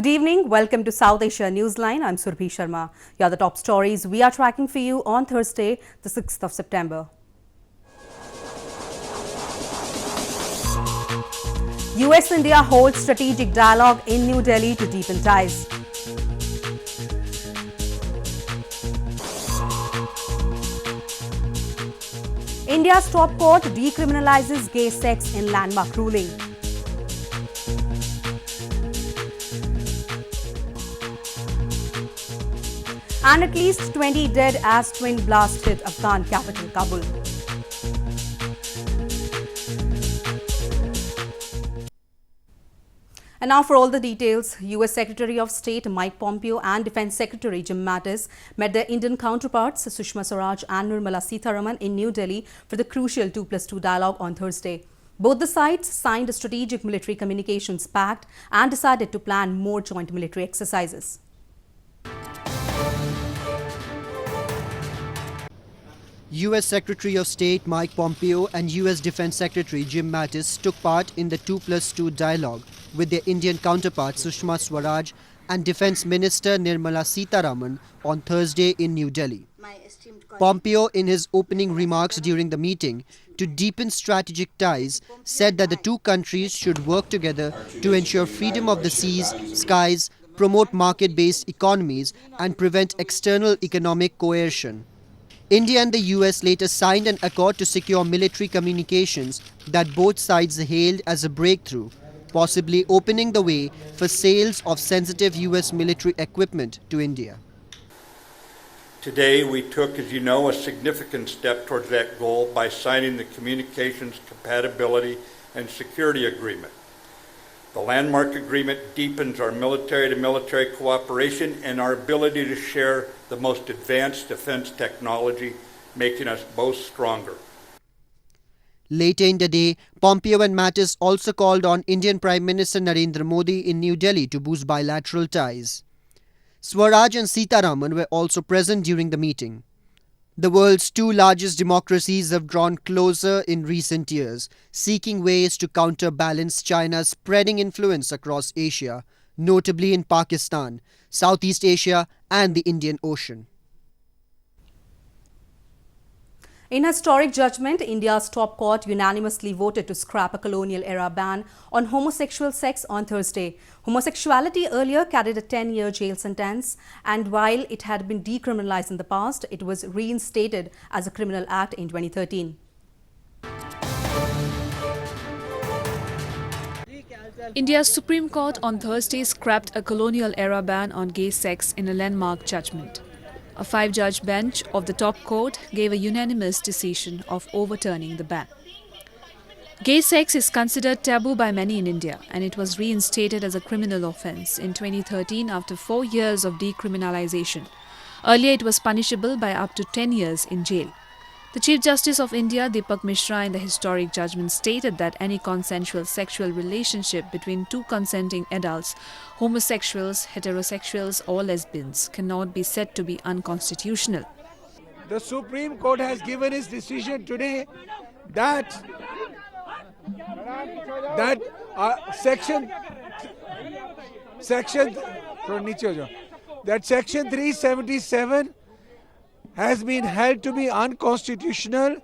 Good evening. Welcome to South Asia Newsline. I'm Surbhi Sharma. Here are the top stories we are tracking for you on Thursday, the 6th of September. US-India holds strategic dialogue in New Delhi to deepen ties. India's top court decriminalizes gay sex in landmark ruling. And at least 20 dead as twin blast hit Afghan capital Kabul. And now for all the details, US Secretary of State Mike Pompeo and Defense Secretary Jim Mattis met their Indian counterparts Sushma Swaraj and Nirmala Sitharaman in New Delhi for the crucial 2+2 dialogue on Thursday. Both the sides signed a strategic military communications pact and decided to plan more joint military exercises. US Secretary of State Mike Pompeo and US Defense Secretary Jim Mattis took part in the 2+2 dialogue with their Indian counterparts Sushma Swaraj and Defense Minister Nirmala Sitharaman on Thursday in New Delhi. Pompeo, in his opening remarks during the meeting, to deepen strategic ties, said that the two countries should work together to ensure freedom of the seas, skies, promote market-based economies and prevent external economic coercion. India and the US later signed an accord to secure military communications that both sides hailed as a breakthrough, possibly opening the way for sales of sensitive US military equipment to India. Today we took, as you know, a significant step towards that goal by signing the Communications Compatibility and Security Agreement. The landmark agreement deepens our military-to-military cooperation and our ability to share the most advanced defense technology, making us both stronger. Later in the day, Pompeo and Mattis also called on Indian Prime Minister Narendra Modi in New Delhi to boost bilateral ties. Swaraj and Sitharaman were also present during the meeting. The world's two largest democracies have drawn closer in recent years, seeking ways to counterbalance China's spreading influence across Asia, notably in Pakistan, Southeast Asia and the Indian Ocean. In a historic judgment, India's top court unanimously voted to scrap a colonial-era ban on homosexual sex on Thursday. Homosexuality earlier carried a 10-year jail sentence, and while it had been decriminalized in the past, it was reinstated as a criminal act in 2013. India's Supreme Court on Thursday scrapped a colonial-era ban on gay sex in a landmark judgment. A 5-judge bench of the top court gave a unanimous decision of overturning the ban. Gay sex is considered taboo by many in India, and it was reinstated as a criminal offence in 2013 after 4 years of decriminalization. Earlier, it was punishable by up to 10 years in jail. The Chief Justice of India, Deepak Mishra, in the historic judgment stated that any consensual sexual relationship between two consenting adults, homosexuals, heterosexuals or lesbians, cannot be said to be unconstitutional. The Supreme Court has given its decision today that Section 377 has been held to be unconstitutional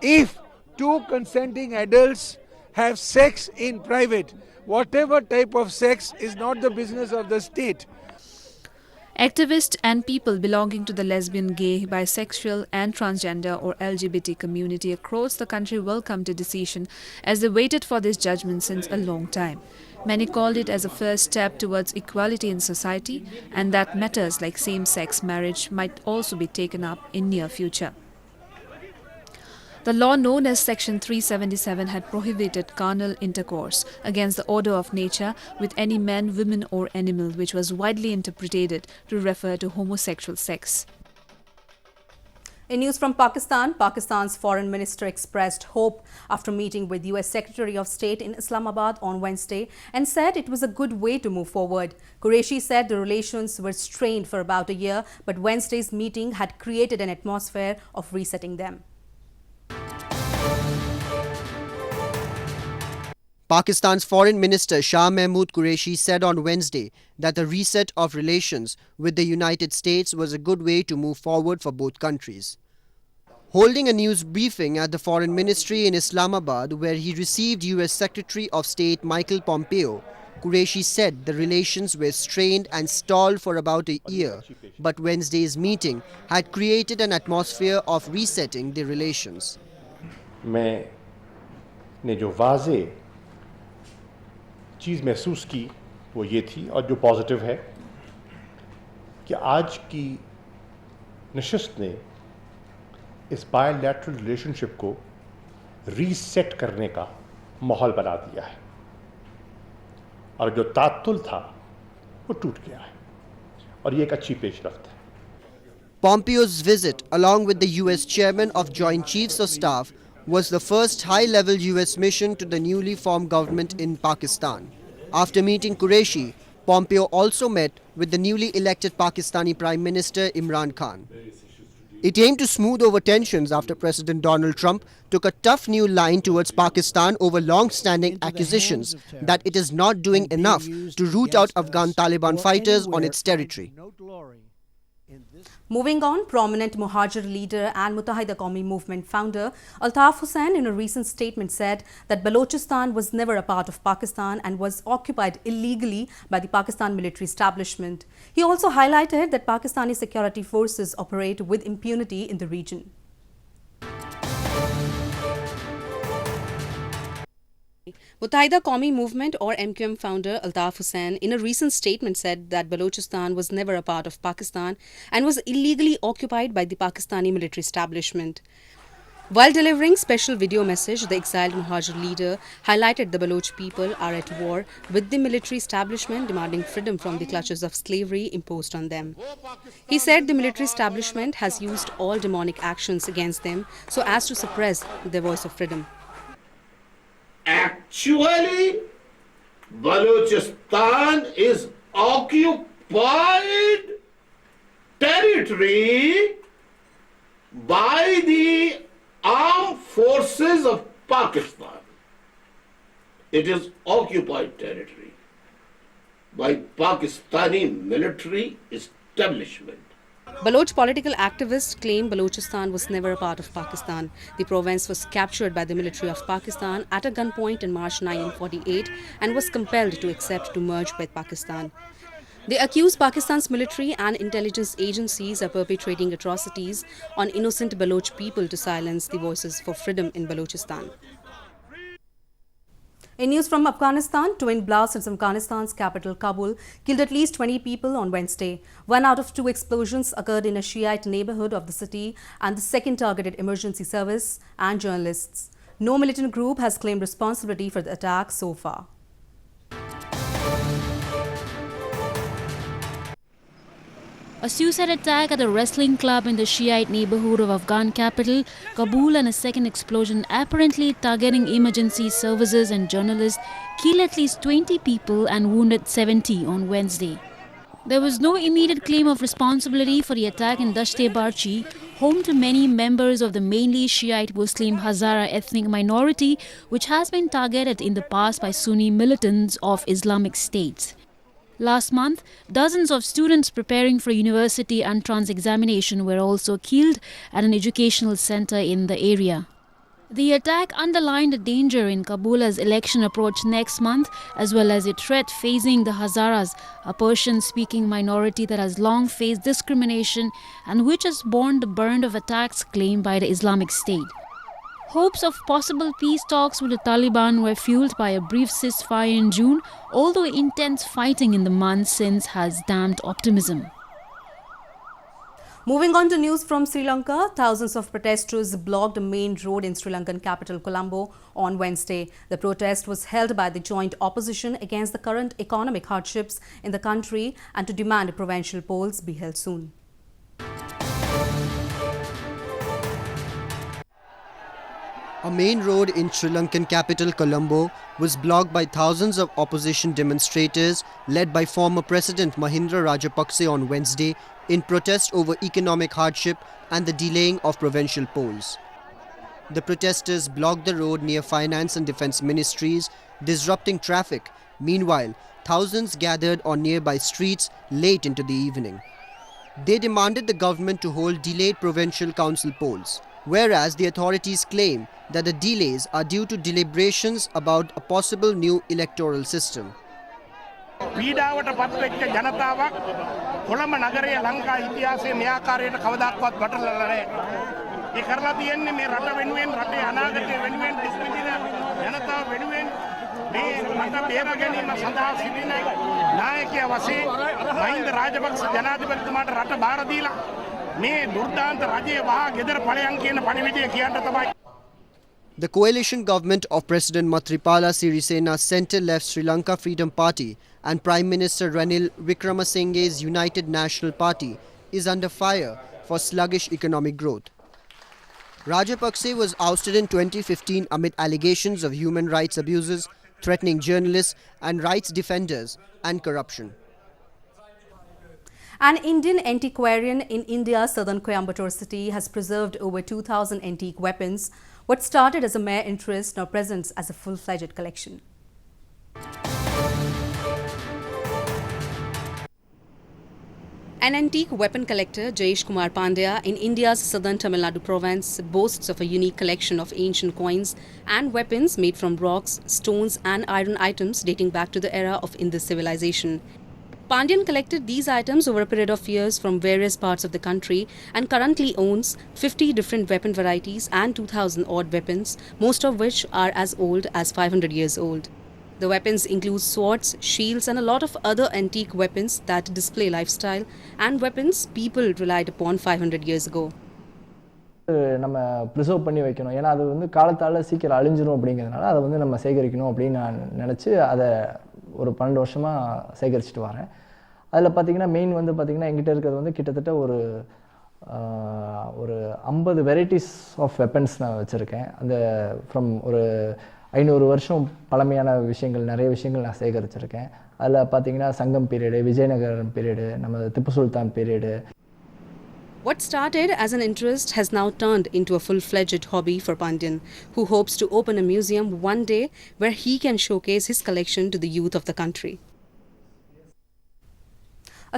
if two consenting adults have sex in private. Whatever type of sex is not the business of the state. Activists and people belonging to the lesbian, gay, bisexual and transgender or LGBT community across the country welcomed the decision as they waited for this judgment since a long time. Many called it as a first step towards equality in society and that matters like same-sex marriage might also be taken up in near future. The law known as Section 377 had prohibited carnal intercourse against the order of nature with any man, woman or animal, which was widely interpreted to refer to homosexual sex. In news from Pakistan, Pakistan's foreign minister expressed hope after meeting with US Secretary of State in Islamabad on Wednesday and said it was a good way to move forward. Qureshi said the relations were strained for about a year, but Wednesday's meeting had created an atmosphere of resetting them. Pakistan's Foreign Minister Shah Mahmood Qureshi said on Wednesday that a reset of relations with the United States was a good way to move forward for both countries. Holding a news briefing at the Foreign Ministry in Islamabad, where he received US Secretary of State Michael Pompeo, Qureshi said the relations were strained and stalled for about a year, but Wednesday's meeting had created an atmosphere of resetting the relations. मैंने जो वाज़े चीज़ महसूस की वो ये थी, और जो पॉजिटिव है कि आज की नशिस्त ने इस बायलैटरल रिलेशनशिप को रीसेट करने का माहौल बना दिया है, और जो तातुल था वो टूट गया है, और ये एक अच्छी पेशरफ्त है. Pompeo's visit, along with the US chairman of Joint Chiefs of Staff, was the first high-level US mission to the newly formed government in Pakistan. After meeting Qureshi, Pompeo also met with the newly elected Pakistani Prime Minister Imran Khan. It aimed to smooth over tensions after President Donald Trump took a tough new line towards Pakistan over long-standing accusations that it is not doing enough to root out Afghan Taliban fighters on its territory. Moving on, prominent Muhajir leader and Muttahida Qawmi Movement founder Altaf Hussain in a recent statement said that Balochistan was never a part of Pakistan and was occupied illegally by the Pakistan military establishment. He also highlighted that Pakistani security forces operate with impunity in the region. Muttahida Qawmi Movement or MQM founder Altaf Hussain in a recent statement said that Balochistan was never a part of Pakistan and was illegally occupied by the Pakistani military establishment. While delivering special video message, the exiled Muhajir leader highlighted the Baloch people are at war with the military establishment, demanding freedom from the clutches of slavery imposed on them. He said the military establishment has used all demonic actions against them so as to suppress their voice of freedom. Actually, Balochistan is occupied territory by the armed forces of Pakistan. It is occupied territory by Pakistani military establishment. Baloch political activists claim Balochistan was never a part of Pakistan. The province was captured by the military of Pakistan at a gunpoint in March 1948 and was compelled to accept to merge with Pakistan. They accuse Pakistan's military and intelligence agencies of perpetrating atrocities on innocent Baloch people to silence the voices for freedom in Balochistan. In news from Afghanistan, twin blasts in Afghanistan's capital Kabul killed at least 20 people on Wednesday. 1 out of 2 explosions occurred in a Shiite neighborhood of the city, and the second targeted emergency service and journalists. No militant group has claimed responsibility for the attack so far. A suicide attack at a wrestling club in the Shiite neighborhood of Afghan capital Kabul and a second explosion apparently targeting emergency services and journalists killed at least 20 people and wounded 70 on Wednesday. There was no immediate claim of responsibility for the attack in Dasht-e-Barchi, home to many members of the mainly Shiite Muslim Hazara ethnic minority, which has been targeted in the past by Sunni militants of Islamic State. Last month, dozens of students preparing for university entrance examination were also killed at an educational center in the area. The attack underlined the danger in Kabul as election approached next month, as well as a threat facing the Hazaras, a Persian-speaking minority that has long faced discrimination and which has borne the brunt of attacks claimed by the Islamic State. Hopes of possible peace talks with the Taliban were fueled by a brief ceasefire in June, although intense fighting in the months since has damped optimism. Moving on to news from Sri Lanka, thousands of protesters blocked a main road in Sri Lankan capital Colombo on Wednesday. The protest was held by the joint opposition against the current economic hardships in the country and to demand provincial polls be held soon. A main road in Sri Lankan capital Colombo was blocked by thousands of opposition demonstrators led by former President Mahinda Rajapaksa on Wednesday in protest over economic hardship and the delaying of provincial polls. The protesters blocked the road near Finance and Defence Ministries disrupting traffic. Meanwhile, thousands gathered on nearby streets late into the evening. They demanded the government to hold delayed provincial council polls, whereas the authorities claim that the delays are due to deliberations about a possible new electoral system. පීඩාවට පත්වෙච්ච ජනතාවක් කොළඹ නගරයේ ලංකා ඉතිහාසයේ මේ ආකාරයට කවදාවත් බටලලා නැහැ. ඒ කරලා තියෙන්නේ මේ රට වෙනුවෙන් රටේ අනාගතය වෙනුවෙන් දිස්විදින ජනතාව වෙනුවෙන් මේ රට බේර ගැනීම සඳහා සිටින නායකයා වශයෙන් මහින්ද රාජපක්ෂ ජනාධිපතිතුමාට රට බාර දීලා මේ දුර්දාන්ත රජයේ වහා ගෙදර ඵලයන් කියන පණිවිඩය කියන්න තමයි. The coalition government of President Maithripala Sirisena's centre-left Sri Lanka Freedom Party and Prime Minister Ranil Wickremesinghe's United National Party is under fire for sluggish economic growth. Rajapakse was ousted in 2015 amid allegations of human rights abuses, threatening journalists and rights defenders, and corruption. An Indian antiquarian in India's southern Coimbatore city has preserved over 2,000 antique weapons. What started as a mere interest now presents as a full-fledged collection. An antique weapon collector, Jayesh Kumar Pandya, in India's southern Tamil Nadu province, boasts of a unique collection of ancient coins and weapons made from rocks, stones and iron items dating back to the era of Indus civilization. Pandyan collected these items over a period of years from various parts of the country and currently owns 50 different weapon varieties and 2,000 odd weapons, most of which are as old as 500 years old. The weapons include swords, shields and a lot of other antique weapons that display lifestyle and weapons people relied upon 500 years ago. நம்ம preserve பண்ணி வைக்கணும். ஏன்னா அது வந்து காலத்தால் சீக்கிரம் அழிஞ்சிரும் அப்படிங்கிறதுனால அதை வந்து நம்ம சேகரிக்கணும் அப்படின்னு நான் நினச்சி அதை ஒரு 12 வருஷமாக சேகரிச்சுட்டு வரேன். அதில் பார்த்திங்கன்னா மெயின் வந்து பார்த்திங்கன்னா எங்கிட்ட இருக்கிறது வந்து கிட்டத்தட்ட ஒரு 50 வெரைட்டிஸ் ஆஃப் வெப்பன்ஸ் நான் வச்சுருக்கேன். அந்த ஃப்ரம் ஒரு 500 வருஷம் பழமையான விஷயங்கள் நிறைய விஷயங்கள் நான் சேகரிச்சிருக்கேன். அதில் பார்த்திங்கன்னா சங்கம் பீரியடு, விஜயநகரம் பீரியடு, நம்ம Tipu Sultan period. What started as an interest has now turned into a full-fledged hobby for Pandyan, who hopes to open a museum one day where he can showcase his collection to the youth of the country.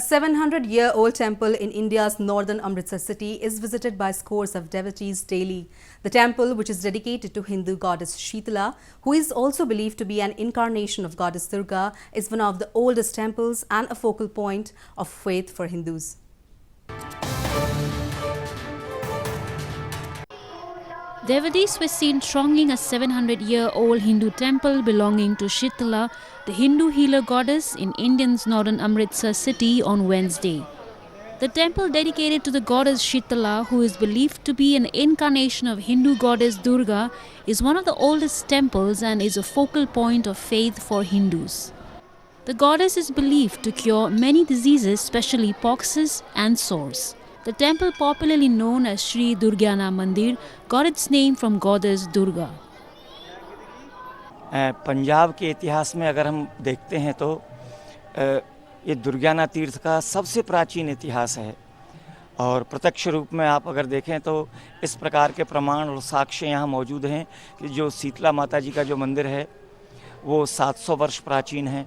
A 700-year-old temple in India's northern Amritsar city is visited by scores of devotees daily. The temple, which is dedicated to Hindu goddess Shitala, who is also believed to be an incarnation of goddess Durga, is one of the oldest temples and a focal point of faith for Hindus. Devotees were seen thronging a 700-year-old Hindu temple belonging to Shitala, the Hindu healer goddess in India's northern Amritsar city on Wednesday. The temple dedicated to the goddess Shitala, who is believed to be an incarnation of Hindu goddess Durga, is one of the oldest temples and is a focal point of faith for Hindus. The goddess is believed to cure many diseases, especially poxes and sores. The temple, popularly known as Sri Durgyana Mandir, got its name from goddess Durga. Punjab के इतिहास में अगर हम देखते हैं तो ये दुर्गाना तीर्थ का सबसे प्राचीन इतिहास है और प्रत्यक्ष रूप में आप अगर देखें तो इस प्रकार के प्रमाण और साक्ष्य यहाँ मौजूद हैं कि जो शीतला माता जी का जो मंदिर है वो 700 वर्ष प्राचीन है.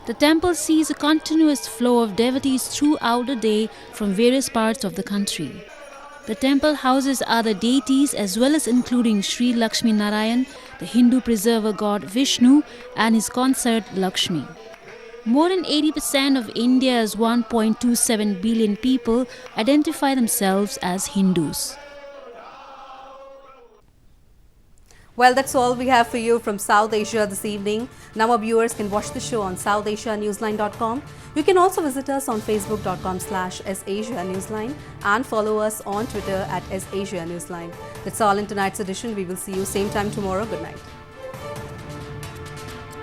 The temple sees a continuous flow of devotees throughout the day from various parts of the country. The temple houses other deities as well as including Sri Lakshmi Narayan, the Hindu preserver god Vishnu and his consort Lakshmi. More than 80% of India's 1.27 billion people identify themselves as Hindus. Well, that's all we have for you from South Asia this evening. Now our viewers can watch the show on southasianewsline.com. You can also visit us on facebook.com/SAsiaNewsline and follow us on Twitter @SAsiaNewsline. That's all in tonight's edition. We will see you same time tomorrow. Good night.